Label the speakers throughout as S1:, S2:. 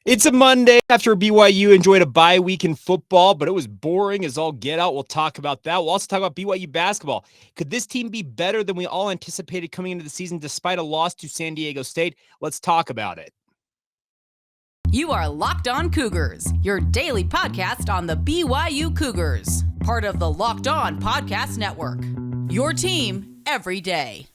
S1: It's a Monday after BYU enjoyed a bye week in football, but it was boring as all get out. We'll talk about that. We'll also talk about BYU basketball. Could this team be better than we all anticipated coming into the season despite a loss to San Diego State? Let's talk about it.
S2: You are Locked On Cougars, your daily podcast on the BYU Cougars, part of the Locked On Podcast Network. Your team every day.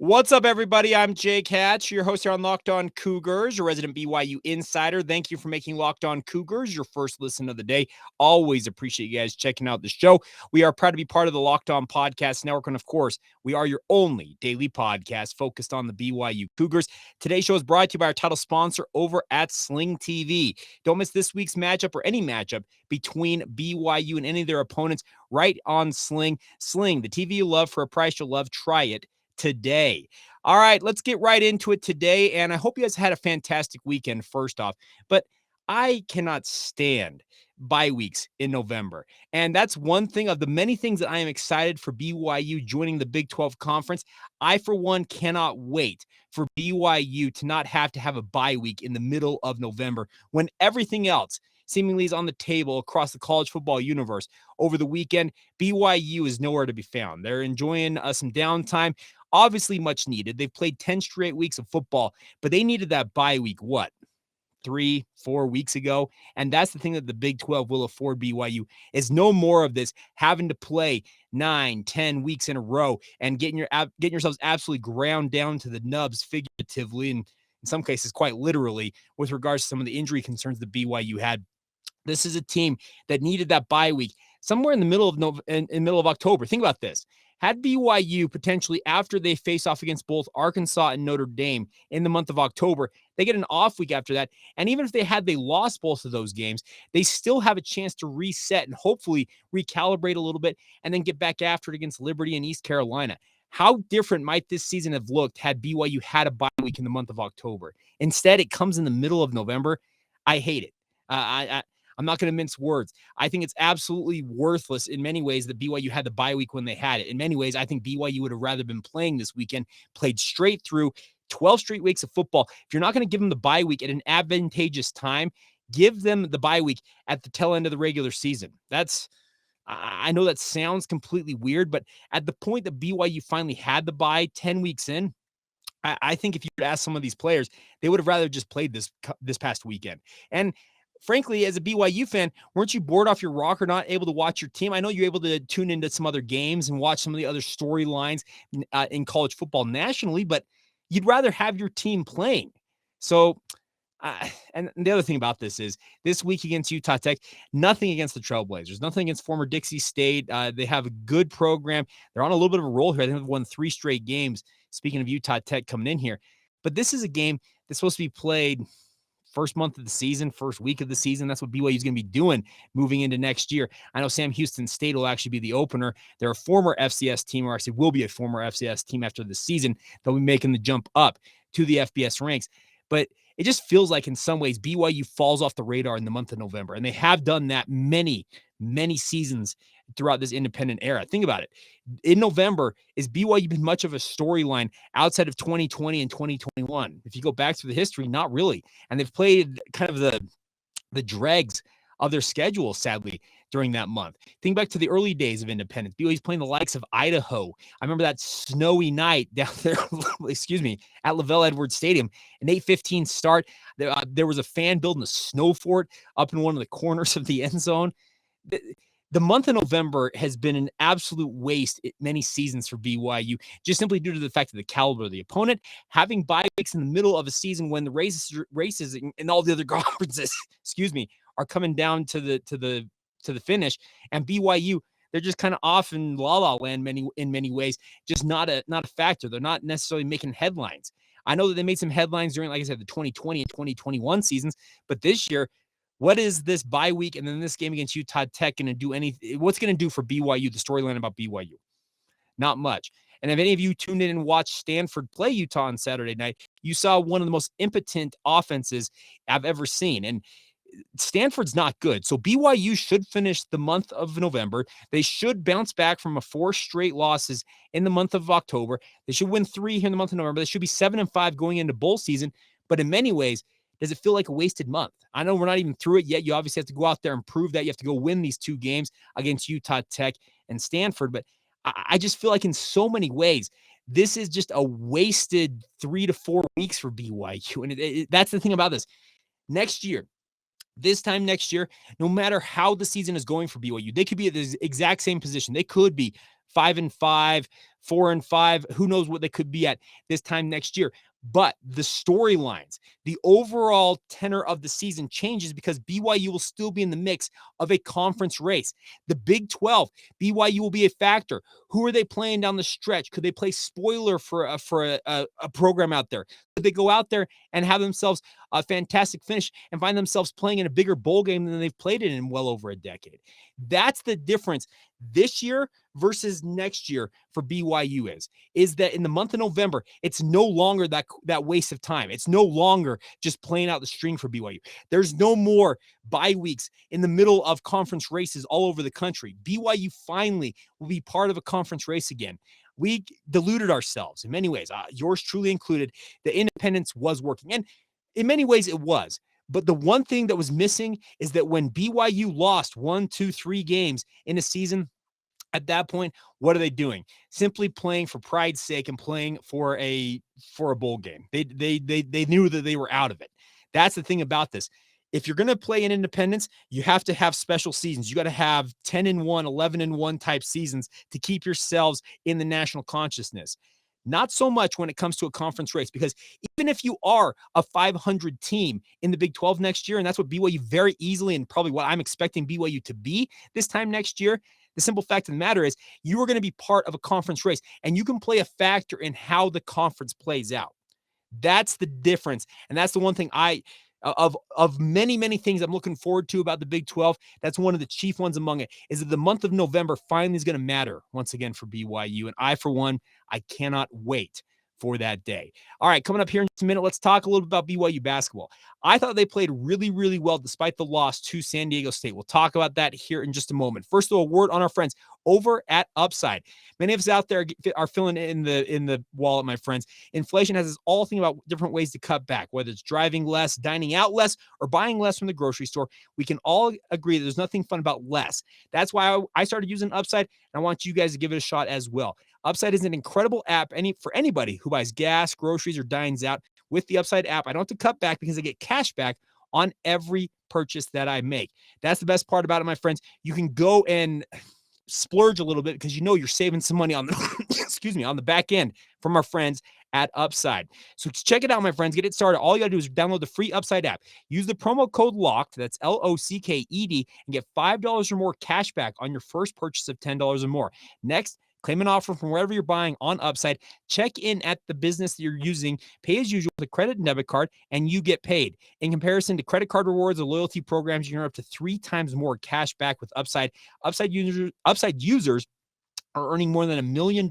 S1: What's up, everybody? I'm Jake Hatch, your host here on Locked On Cougars, your resident BYU insider. Thank you for making Locked On Cougars your first listen of the day. Always appreciate you guys checking out the show. We are proud to be part of the Locked On Podcast Network, and of course, we are your only daily podcast focused on the BYU Cougars. Today's show is brought to you by our title sponsor over at Sling TV. Don't miss this week's matchup or any matchup between BYU and any of their opponents right on Sling. Sling, the TV you love for a price you'll love. Try it today. All right, let's get right into it today. And I hope you guys had a fantastic weekend, first off. But I cannot stand bye weeks in November. And that's one thing of the many things that I am excited for BYU joining the Big 12 Conference. I, for one, cannot wait for BYU to not have to have a bye week in the middle of November when everything else seemingly is on the table across the college football universe. Over the weekend, BYU is nowhere to be found. They're enjoying some downtime. Obviously much needed. They've played 10 straight weeks of football, but they needed that bye week, 3-4 weeks ago. And that's the thing that the Big 12 will afford BYU is no more of this having to play 9-10 weeks in a row and getting yourselves absolutely ground down to the nubs figuratively and in some cases quite literally with regards to some of the injury concerns that BYU had. This is a team that needed that bye week somewhere in the middle of October. Think about this. Had BYU potentially, after they face off against both Arkansas and Notre Dame in the month of October, they get an off week after that. And even if they lost both of those games, they still have a chance to reset and hopefully recalibrate a little bit and then get back after it against Liberty and East Carolina. How different might this season have looked had BYU had a bye week in the month of October? Instead, it comes in the middle of November. I hate it. I'm not going to mince words. I think it's absolutely worthless in many ways that BYU had the bye week when they had it. In many ways, I think BYU would have rather been playing this weekend, played straight through 12 straight weeks of football. If you're not going to give them the bye week at an advantageous time, give them the bye week at the tail end of the regular season. I know that sounds completely weird, but at the point that BYU finally had the bye 10 weeks in, I think if you would ask some of these players, they would have rather just played this past weekend. And frankly, as a BYU fan, weren't you bored off your rocker, not able to watch your team? I know you're able to tune into some other games and watch some of the other storylines in college football nationally, but you'd rather have your team playing. So, and the other thing about this is this week against Utah Tech, nothing against the Trailblazers, nothing against former Dixie State. They have a good program. They're on a little bit of a roll here. I think they've won 3 straight games. Speaking of Utah Tech coming in here, but this is a game that's supposed to be played first month of the season, first week of the season. That's what BYU is going to be doing moving into next year. I know Sam Houston State will actually be the opener. They're a former FCS team, or actually will be a former FCS team after the season. They'll be making the jump up to the FBS ranks. But it just feels like in some ways BYU falls off the radar in the month of November. And they have done that many seasons throughout this independent era. Think about it. In November, is BYU been much of a storyline outside of 2020 and 2021? If you go back through the history, not really. And they've played kind of the dregs of their schedule, sadly, during that month. Think back to the early days of independence. BYU's playing the likes of Idaho. I remember that snowy night down there, at LaVell Edwards Stadium, an 8:15 start. There was a fan building a snow fort up in one of the corners of the end zone. The month of November has been an absolute waste many seasons for BYU, just simply due to the fact of the caliber of the opponent, having bye weeks in the middle of a season when the races and all the other conferences, are coming down to the finish, and BYU, they're just kind of off in la la land in many ways, just not a factor. They're not necessarily making headlines. I know that they made some headlines during, like I said, the 2020 and 2021 seasons, but this year, what is this bye week and then this game against Utah Tech going to do anything? What's going to do for BYU, the storyline about BYU? Not much. And if any of you tuned in and watched Stanford play Utah on Saturday night, you saw one of the most impotent offenses I've ever seen. And Stanford's not good. So BYU should finish the month of November. They should bounce back from 4 straight losses in the month of October. They should win 3 here in the month of November. They should be 7-5 going into bowl season. But in many ways, does it feel like a wasted month? I know we're not even through it yet. You obviously have to go out there and prove that. You have to go win these 2 games against Utah Tech and Stanford. But I just feel like in so many ways, this is just a wasted 3 to 4 weeks for BYU. And that's the thing about this. This time next year, no matter how the season is going for BYU, they could be at the exact same position. They could be 5-5, 4-5. Who knows what they could be at this time next year. But the storylines, the overall tenor of the season changes because BYU will still be in the mix of a conference race. The Big 12, BYU will be a factor. Who are they playing down the stretch? Could they play spoiler for a program out there? Could they go out there and have themselves a fantastic finish and find themselves playing in a bigger bowl game than they've played it in well over a decade? That's the difference this year versus next year for BYU is that in the month of November, it's no longer that waste of time. It's no longer just playing out the string for BYU. There's no more bye weeks in the middle of conference races all over the country. BYU finally will be part of a conference race again. We deluded ourselves in many ways, yours truly included. The independence was working, and in many ways it was. But the one thing that was missing is that when BYU lost 1, 2, 3 games in a season, at that point, what are they doing? Simply playing for pride's sake and playing for a bowl game. They knew that they were out of it. That's the thing about this. If you're going to play in independence, you have to have special seasons. You got to have 10-1, 11-1 type seasons to keep yourselves in the national consciousness. Not so much when it comes to a conference race, because even if you are a 500 team in the Big 12 next year, and that's what BYU very easily and probably what I'm expecting BYU to be this time next year, the simple fact of the matter is you are going to be part of a conference race, and you can play a factor in how the conference plays out. That's the difference, and that's the one thing of many things I'm looking forward to about the Big 12. That's one of the chief ones among it, is that the month of November finally is going to matter once again for BYU. And I, for one, I cannot wait for that day. All right, coming up here in just a minute, let's talk a little bit about BYU basketball. I thought they played really well despite the loss to San Diego State. We'll talk about that here in just a moment. First of all, a word on our friends over at Upside. Many of us out there are feeling in the wallet, my friends. Inflation has us all thinking about different ways to cut back, whether it's driving less, dining out less, or buying less from the grocery store. We can all agree that there's nothing fun about less. That's why I started using Upside, and I want you guys to give it a shot as well. Upside is an incredible app for anybody who buys gas, groceries, or dines out. With the Upside app, I don't have to cut back because I get cash back on every purchase that I make. That's the best part about it, my friends. You can go and splurge a little bit because you know you're saving some money on the on the back end from our friends at Upside. So check it out, my friends. Get it started. All you got to do is download the free Upside app. Use the promo code LOCKED, that's LOCKED, and get $5 or more cash back on your first purchase of $10 or more. Next, claim an offer from wherever you're buying on Upside. Check in at the business that you're using. Pay as usual with a credit and debit card, and you get paid. In comparison to credit card rewards or loyalty programs, you can earn up to 3 times more cash back with Upside. Upside users are earning more than $1 million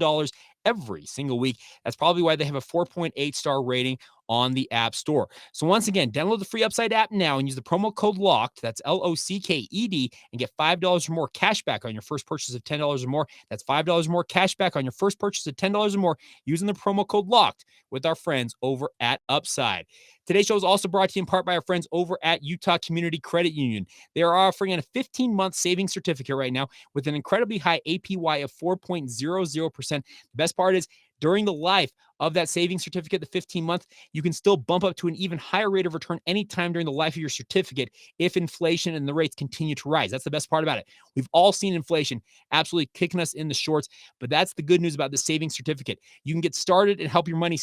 S1: every single week. That's probably why they have a 4.8 star rating on the App Store. So once again, download the free Upside app now and use the promo code LOCKED, that's LOCKED, and get $5 or more cash back on your first purchase of $10 or more. That's $5 or more cash back on your first purchase of $10 or more using the promo code LOCKED with our friends over at Upside. Today's show is also brought to you in part by our friends over at Utah Community Credit Union. They are offering a 15-month savings certificate right now with an incredibly high APY of 4.00%. The best part is, during the life of that savings certificate, the 15-month, you can still bump up to an even higher rate of return anytime during the life of your certificate if inflation and the rates continue to rise. That's the best part about it. We've all seen inflation absolutely kicking us in the shorts, but that's the good news about the savings certificate. You can get started and help your money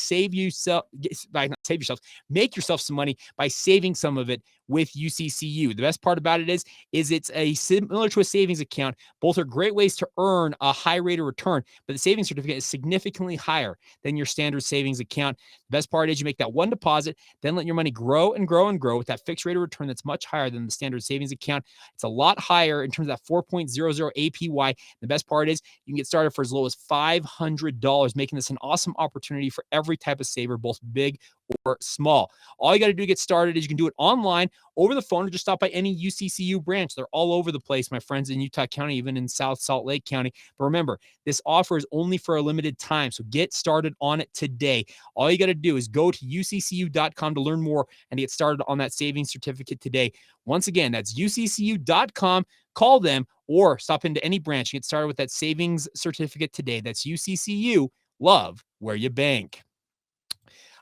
S1: make yourself some money by saving some of it with UCCU. The best part about it is it's similar to a savings account. Both are great ways to earn a high rate of return, but the savings certificate is significantly higher than your standard standard savings account. The best part is you make that one deposit, then let your money grow and grow and grow with that fixed rate of return that's much higher than the standard savings account. It's a lot higher in terms of that 4.00 APY. The best part is you can get started for as low as $500, making this an awesome opportunity for every type of saver, both big or small. All you got to do to get started is you can do it online, over the phone, or just stop by any UCCU branch. They're all over the place, my friends, in Utah County, even in South Salt Lake County. But remember, this offer is only for a limited time, so get started on it today. All you got to do is go to uccu.com to learn more and get started on that savings certificate today. Once again, that's uccu.com. Call them or stop into any branch and get started with that savings certificate today. That's UCCU. Love where you bank.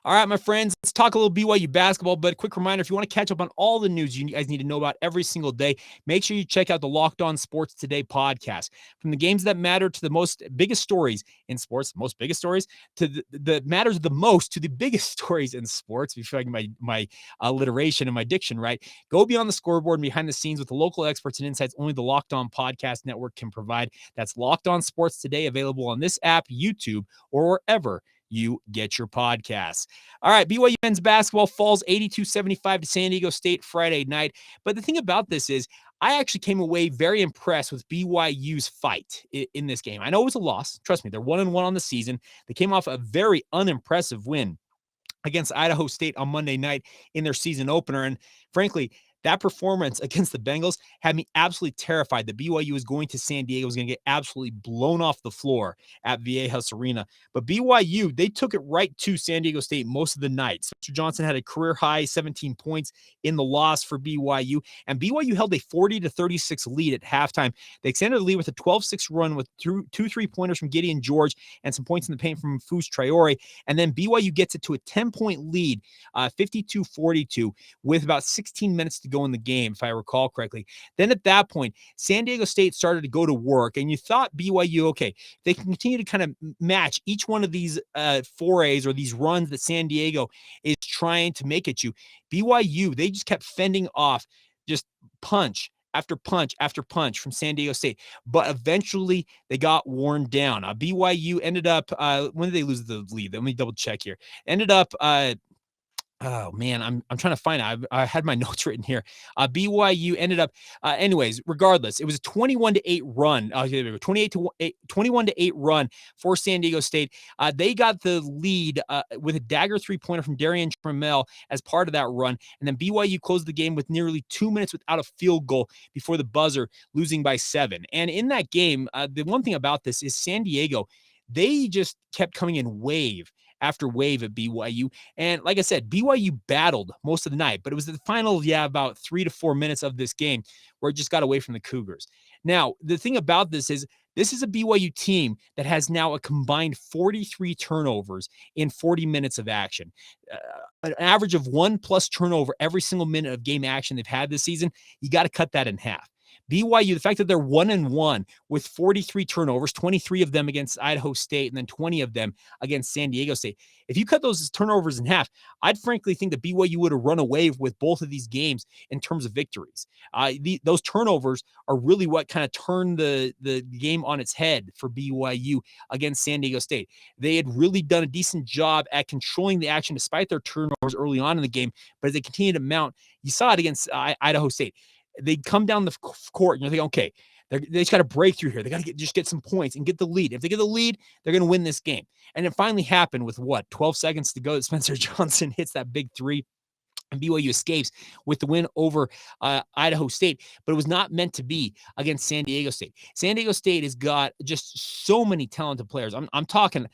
S1: All right, my friends, let's talk a little BYU basketball, but a quick reminder, if you want to catch up on all the news you guys need to know about every single day, make sure you check out the Locked On Sports Today podcast. From the games that matter to the biggest stories in sports, biggest stories, to the matters the most to the biggest stories in sports, if you're my alliteration and my diction right, go beyond the scoreboard and behind the scenes with the local experts and insights only the Locked On Podcast Network can provide. That's Locked On Sports Today, available on this app, YouTube, or wherever you get your podcasts. All right, BYU men's basketball falls 82-75 to San Diego State Friday night. But the thing about this is I actually came away very impressed with BYU's fight in this game. I know it was a loss. Trust me, they're 1-1 on the season. They came off a very unimpressive win against Idaho State on Monday night in their season opener. And frankly, that performance against the Bengals had me absolutely terrified that BYU was going to San Diego, was going to get absolutely blown off the floor at Viejas Arena. But BYU, they took it right to San Diego State most of the night. Spencer Johnson had a career-high 17 points in the loss for BYU, and BYU held a 40-36 lead at halftime. They extended the lead with a 12-6 run with two three-pointers from Gideon George and some points in the paint from Fus Traore, and then BYU gets it to a 10-point lead, 52-42, with about 16 minutes to go in the game, if I recall correctly. Then at that point, San Diego State started to go to work, and you thought BYU, okay, they can continue to kind of match each one of these forays or these runs that San Diego is trying to make at you. BYU, they just kept fending off just punch after punch after punch from San Diego State, but eventually they got worn down. BYU ended up, when did they lose the lead? Let me double check here. Ended up, oh man, I'm trying to find it. I had my notes written here. BYU ended up, anyways, regardless, it was a 21-8 run. 21-8 run for San Diego State. They got the lead with a dagger three-pointer from Darian Trammell as part of that run, and then BYU closed the game with nearly 2 minutes without a field goal before the buzzer, losing by 7. And in that game, the one thing about this is San Diego, they just kept coming in wave after wave at BYU. And like I said, BYU battled most of the night, but it was the final, about 3 to 4 minutes of this game where it just got away from the Cougars. Now, the thing about this is a BYU team that has now a combined 43 turnovers in 40 minutes of action. An average of 1+ turnover every single minute of game action they've had this season. You got to cut that in half. BYU, the fact that they're 1-1 with 43 turnovers, 23 of them against Idaho State, and then 20 of them against San Diego State. If you cut those turnovers in half, I'd frankly think that BYU would have run away with both of these games in terms of victories. Those turnovers are really what kind of turned the game on its head for BYU against San Diego State. They had really done a decent job at controlling the action despite their turnovers early on in the game, but as they continue to mount, you saw it against Idaho State. They come down the court and you're thinking, okay, they just got to break through here. They got to just get some points and get the lead. If they get the lead, they're going to win this game. And it finally happened with 12 seconds to go. Spencer Johnson hits that big three. And BYU escapes with the win over Idaho State, but it was not meant to be against San Diego State. San Diego State has got just so many talented players. I'm not going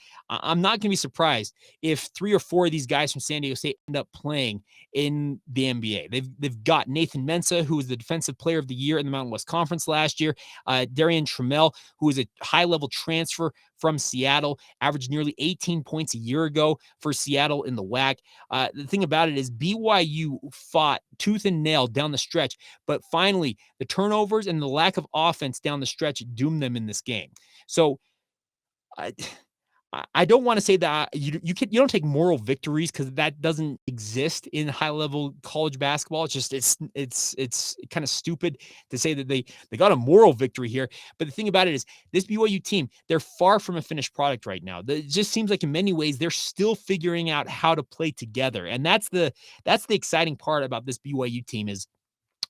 S1: to be surprised if 3 or 4 of these guys from San Diego State end up playing in the NBA. They've got Nathan Mensah, who was the Defensive Player of the Year in the Mountain West Conference last year. Darian Trammell, who is a high-level transfer from Seattle, averaged nearly 18 points a year ago for Seattle in the WAC. The thing about it is BYU fought tooth and nail down the stretch, but finally the turnovers and the lack of offense down the stretch doomed them in this game. So I don't want to say that you don't take moral victories, because that doesn't exist in high level college basketball. It's just it's kind of stupid to say that they got a moral victory here. But the thing about it is, this BYU team, they're far from a finished product right now. It just seems like in many ways they're still figuring out how to play together, and that's the exciting part about this BYU team is,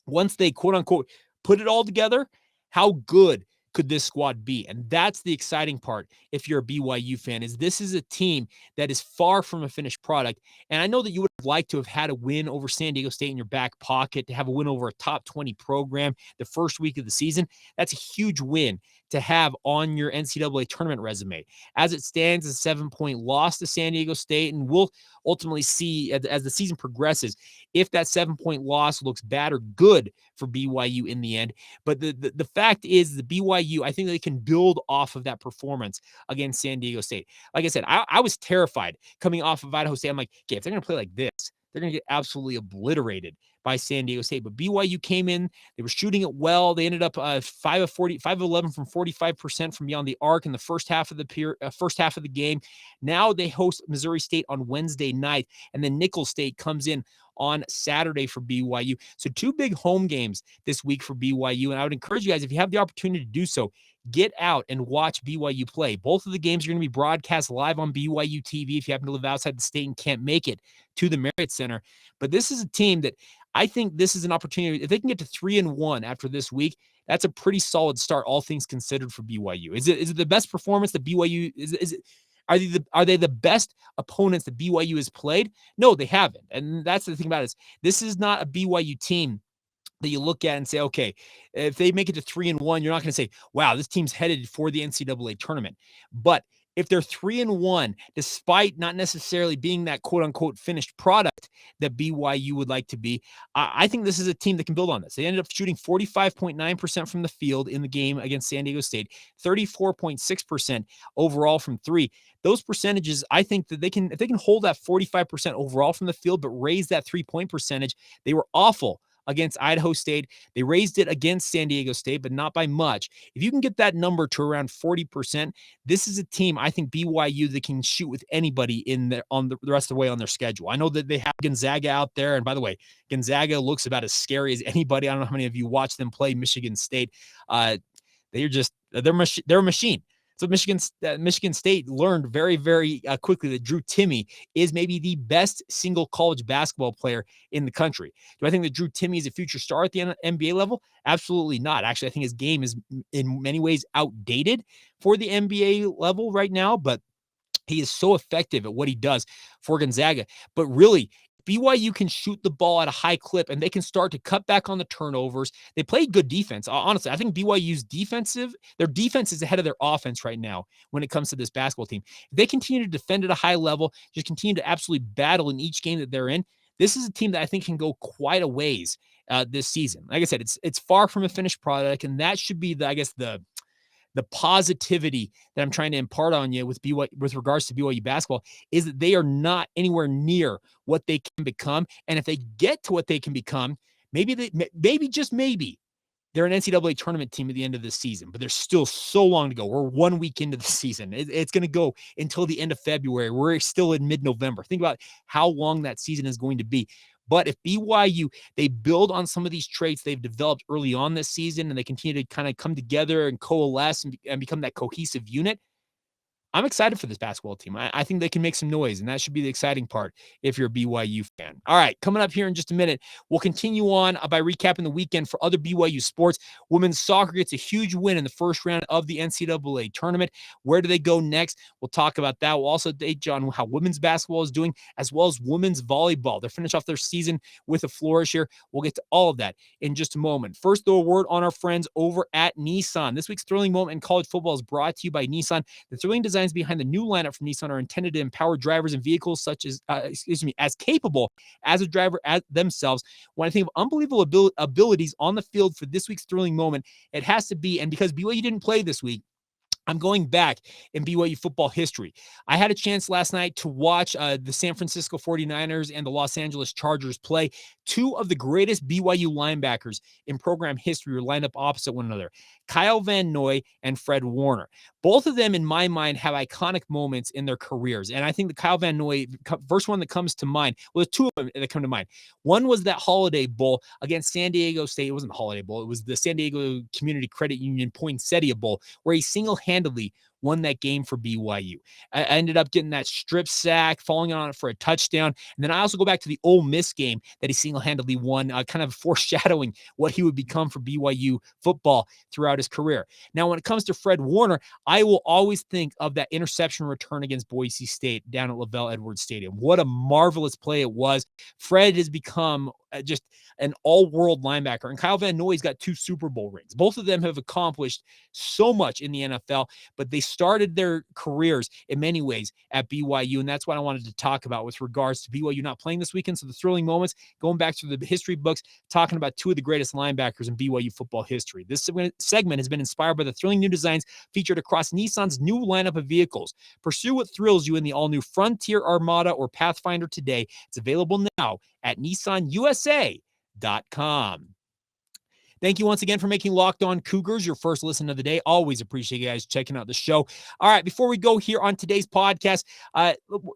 S1: once they quote unquote put it all together, how good could this squad be? And that's the exciting part. If you're a BYU fan, is this is a team that is far from a finished product. And I know that you would have liked to have had a win over San Diego State in your back pocket, to have a win over a top 20 program the first week of the season. That's a huge win to have on your NCAA tournament resume. As it stands, a 7-point loss to San Diego State, and we'll ultimately see as the season progresses if that 7-point loss looks bad or good for BYU in the end. But the fact is, the BYU, I think they can build off of that performance against San Diego State. Like I said, I was terrified coming off of Idaho State. I'm like, okay, if they're going to play like this, they're going to get absolutely obliterated by San Diego State. But BYU came in, they were shooting it well. They ended up 5 of 11 from 45% from beyond the arc in the first half of the game. Now they host Missouri State on Wednesday night, and then Nicholls State comes in on Saturday for BYU. So 2 big home games this week for BYU. And I would encourage you guys, if you have the opportunity to do so, get out and watch BYU play. Both of the games are going to be broadcast live on BYU TV if you happen to live outside the state and can't make it to the Marriott Center. But this is a team that I think this is an opportunity. If they can get to 3-1 after this week, that's a pretty solid start, all things considered, for BYU. Is it the best performance that BYU is? Are they the best opponents that BYU has played? No, they haven't. And that's the thing about it, is this is not a BYU team that you look at and say, okay, if they make it to 3-1, you're not going to say, wow, this team's headed for the NCAA tournament. But if they're 3-1, despite not necessarily being that quote unquote finished product that BYU would like to be, I think this is a team that can build on this. They ended up shooting 45.9% from the field in the game against San Diego State, 34.6% overall from three. Those percentages, I think that if they can hold that 45% overall from the field, but raise that 3-point percentage. They were awful against Idaho State. They raised it against San Diego State, but not by much. If you can get that number to around 40%, this is a team, I think, BYU, that can shoot with anybody in there on the rest of the way on their schedule. I know that they have Gonzaga out there, and by the way, Gonzaga looks about as scary as anybody. I don't know how many of you watched them play Michigan State. They're a machine. So Michigan State learned very, very quickly that Drew Timme is maybe the best single college basketball player in the country. Do I think that Drew Timme is a future star at the NBA level? Absolutely not. Actually, I think his game is in many ways outdated for the NBA level right now, but he is so effective at what he does for Gonzaga. But really, BYU can shoot the ball at a high clip, and they can start to cut back on the turnovers. They play good defense. Honestly, I think BYU's their defense is ahead of their offense right now when it comes to this basketball team. If they continue to defend at a high level, just continue to absolutely battle in each game that they're in, this is a team that I think can go quite a ways this season. Like I said, it's far from a finished product, and that should be the positivity that I'm trying to impart on you with regards to BYU basketball, is that they are not anywhere near what they can become. And if they get to what they can become, maybe just maybe they're an NCAA tournament team at the end of the season, but there's still so long to go. We're 1 week into the season. It's going to go until the end of February. We're still in mid-November. Think about how long that season is going to be. But if BYU, they build on some of these traits they've developed early on this season, and they continue to kind of come together and coalesce and become that cohesive unit, I'm excited for this basketball team. I think they can make some noise, and that should be the exciting part if you're a BYU fan. All right, coming up here in just a minute, we'll continue on by recapping the weekend for other BYU sports. Women's soccer gets a huge win in the first round of the NCAA tournament. Where do they go next? We'll talk about that. We'll also update you on how women's basketball is doing, as well as women's volleyball. They're finished off their season with a flourish here. We'll get to all of that in just a moment. First, though, a word on our friends over at Nissan. This week's thrilling moment in college football is brought to you by Nissan. The thrilling design behind the new lineup from Nissan are intended to empower drivers and vehicles such as, as capable as a driver as themselves. When I think of unbelievable abilities on the field for this week's thrilling moment, it has to be, and because BYU didn't play this week, I'm going back in BYU football history. I had a chance last night to watch the San Francisco 49ers and the Los Angeles Chargers play. Two of the greatest BYU linebackers in program history were lined up opposite one another, Kyle Van Noy and Fred Warner. Both of them, in my mind, have iconic moments in their careers. And I think the Kyle Van Noy, first one that comes to mind, well, there's two of them that come to mind. One was that Holiday Bowl against San Diego State. It wasn't the Holiday Bowl. It was the San Diego Community Credit Union Poinsettia Bowl, where he single-handedly won that game for BYU. I ended up getting that strip sack, falling on it for a touchdown. And then I also go back to the Ole Miss game that he single-handedly won, kind of foreshadowing what he would become for BYU football throughout his career. Now, when it comes to Fred Warner, I will always think of that interception return against Boise State down at LaVell Edwards Stadium. What a marvelous play it was. Fred has become just an all-world linebacker, and Kyle Van Noy's got 2 Super Bowl rings. Both of them have accomplished so much in the NFL, but they started their careers in many ways at BYU, and that's what I wanted to talk about with regards to BYU not playing this weekend. So the thrilling moments, going back to the history books, talking about 2 of the greatest linebackers in BYU football history. This segment has been inspired by the thrilling new designs featured across Nissan's new lineup of vehicles. Pursue what thrills you in the all-new Frontier, Armada, or Pathfinder today. It's available now at nissanusa.com. Thank you once again for making Locked On Cougars your first listen of the day. Always appreciate you guys checking out the show. All right, before we go here on today's podcast,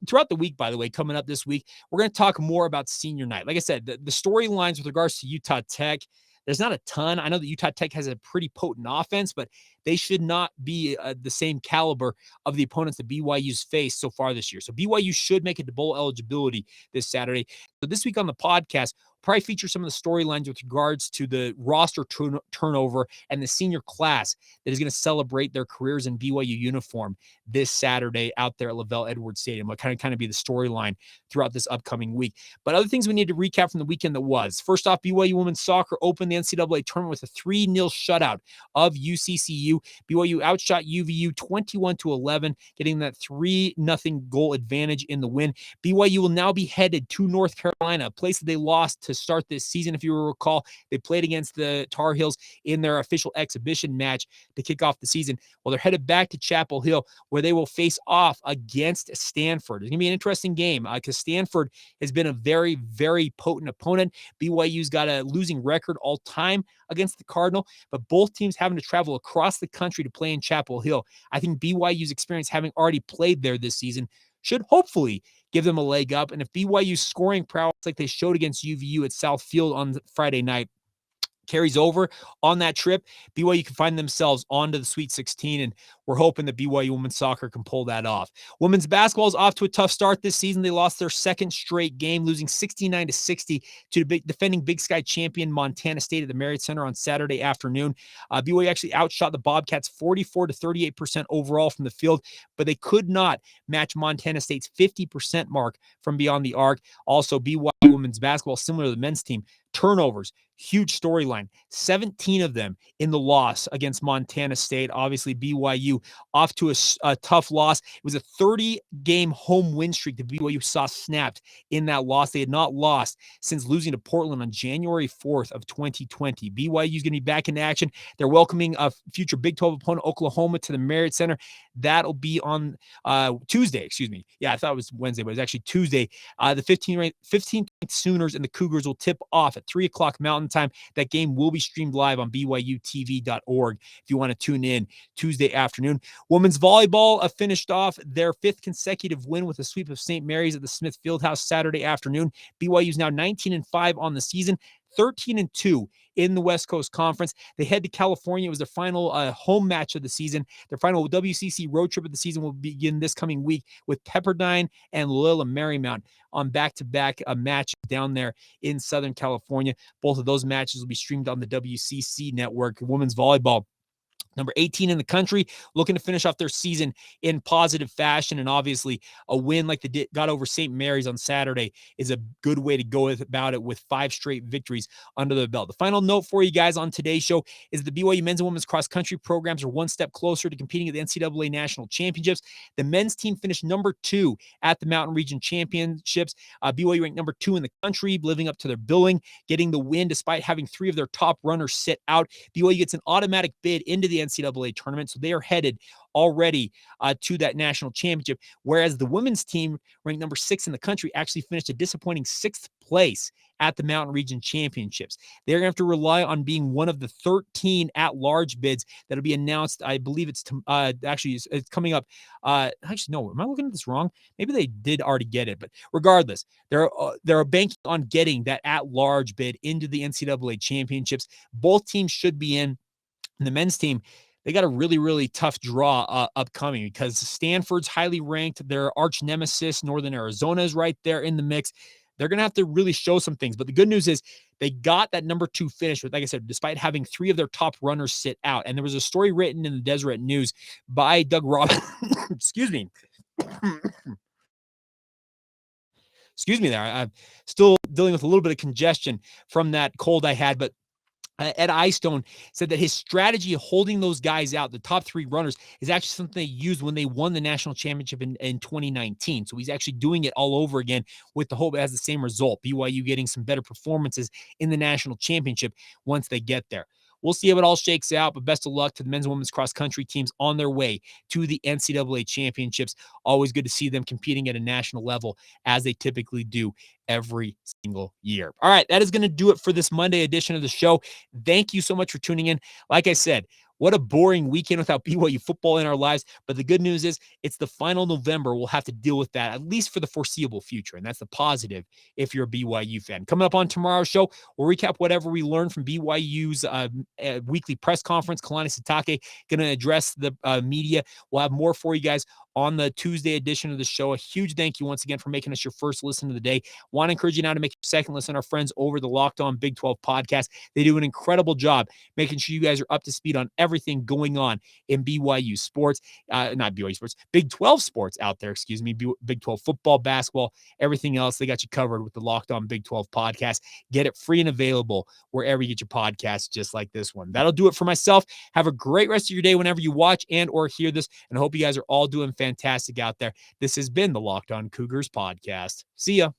S1: throughout the week, by the way, coming up this week, we're going to talk more about senior night. Like I said, the storylines with regards to Utah Tech, there's not a ton. I know that Utah Tech has a pretty potent offense, but they should not be the same caliber of the opponents that BYU's faced so far this year. So BYU should make it to bowl eligibility this Saturday. So this week on the podcast, we'll probably feature some of the storylines with regards to the roster turnover and the senior class that is going to celebrate their careers in BYU uniform this Saturday out there at LaVell Edwards Stadium. It'll kind of be the storyline throughout this upcoming week. But other things we need to recap from the weekend that was. First off, BYU women's soccer opened the NCAA tournament with a 3-0 shutout of UCCU. BYU outshot UVU 21-11, getting that 3-0 goal advantage in the win. BYU will now be headed to North Carolina, a place that they lost to start this season. If you will recall, they played against the Tar Heels in their official exhibition match to kick off the season. Well, they're headed back to Chapel Hill, where they will face off against Stanford. It's going to be an interesting game because Stanford has been a very, very potent opponent. BYU's got a losing record all time against the Cardinal, but both teams having to travel across the country to play in Chapel Hill. I think BYU's experience, having already played there this season, should hopefully give them a leg up. And if BYU's scoring prowess like they showed against UVU at South Field on Friday night carries over on that trip, BYU can find themselves onto the Sweet 16, and we're hoping that BYU women's soccer can pull that off. Women's basketball is off to a tough start this season. They lost their second straight game, losing 69-60 to the defending Big Sky champion Montana State at the Marriott Center on Saturday afternoon. BYU actually outshot the Bobcats 44-38% overall from the field, but they could not match Montana State's 50% mark from beyond the arc. Also, BYU women's basketball, similar to the men's team, turnovers, huge storyline, 17 of them in the loss against Montana State. Obviously, BYU off to a tough loss. It was a 30-game home win streak that BYU saw snapped in that loss. They had not lost since losing to Portland on January 4th of 2020. BYU is going to be back in action. They're welcoming a future Big 12 opponent, Oklahoma, to the Marriott Center. That'll be on Tuesday, excuse me. Yeah, I thought it was Wednesday, but it's actually Tuesday. The 15th Sooners and the Cougars will tip off at 3 o'clock Mountain Time. That game will be streamed live on BYUtv.org if you want to tune in Tuesday afternoon. Women's volleyball finished off their 5th consecutive win with a sweep of St. Mary's at the Smith Fieldhouse Saturday afternoon. BYU is now 19-5 on the season, 13-2 in the West Coast Conference. They head to California. It was their final home match of the season. Their final WCC road trip of the season will begin this coming week with Pepperdine and Loyola Marymount on back-to-back matches down there in Southern California. Both of those matches will be streamed on the WCC network. Women's volleyball, number 18 in the country, looking to finish off their season in positive fashion. And obviously a win like they got over St. Mary's on Saturday is a good way to go about it, with 5 straight victories under the belt. The final note for you guys on today's show is the BYU men's and women's cross country programs are one step closer to competing at the NCAA National Championships. The men's team finished number 2 at the Mountain Region Championships. BYU ranked number 2 in the country, living up to their billing, getting the win despite having 3 of their top runners sit out. BYU gets an automatic bid into the NCAA tournament. So they are headed already to that national championship, whereas the women's team, ranked number 6 in the country, actually finished a disappointing 6th place at the Mountain Region Championships. They're going to have to rely on being one of the 13 at-large bids that'll be announced. I believe it's it's coming up. Actually, no, am I looking at this wrong? Maybe they did already get it, but regardless, they're banking on getting that at-large bid into the NCAA championships. Both teams should be in. And the men's team, they got a really, really tough draw upcoming because Stanford's highly ranked. Their arch nemesis, Northern Arizona, is right there in the mix. They're going to have to really show some things. But the good news is they got that number 2 finish with, like I said, despite having 3 of their top runners sit out. And there was a story written in the Deseret News by Doug Robbins. Excuse me. Excuse me there. I'm still dealing with a little bit of congestion from that cold I had, but Ed Eyestone said that his strategy of holding those guys out, the top 3 runners, is actually something they used when they won the national championship in 2019. So he's actually doing it all over again with the hope it has the same result. BYU getting some better performances in the national championship once they get there. We'll see how it all shakes out, but best of luck to the men's and women's cross country teams on their way to the NCAA championships. Always good to see them competing at a national level as they typically do every single year. All right, that is going to do it for this Monday edition of the show. Thank you so much for tuning in. Like I said, what a boring weekend without BYU football in our lives. But the good news is it's the final November. We'll have to deal with that, at least for the foreseeable future. And that's the positive if you're a BYU fan. Coming up on tomorrow's show, we'll recap whatever we learned from BYU's weekly press conference. Kalani Sitake going to address the media. We'll have more for you guys on the Tuesday edition of the show. A huge thank you once again for making us your first listen of the day. Want to encourage you now to make your second listen. Our friends over the Locked On Big 12 podcast. They do an incredible job making sure you guys are up to speed on everything going on in BYU sports, not BYU sports, Big 12 sports out there, Big 12 football, basketball, everything else. They got you covered with the Locked On Big 12 podcast. Get it free and available wherever you get your podcasts, just like this one. That'll do it for myself. Have a great rest of your day whenever you watch and or hear this, and I hope you guys are all doing fantastic out there. This has been the Locked On Cougars podcast. See ya.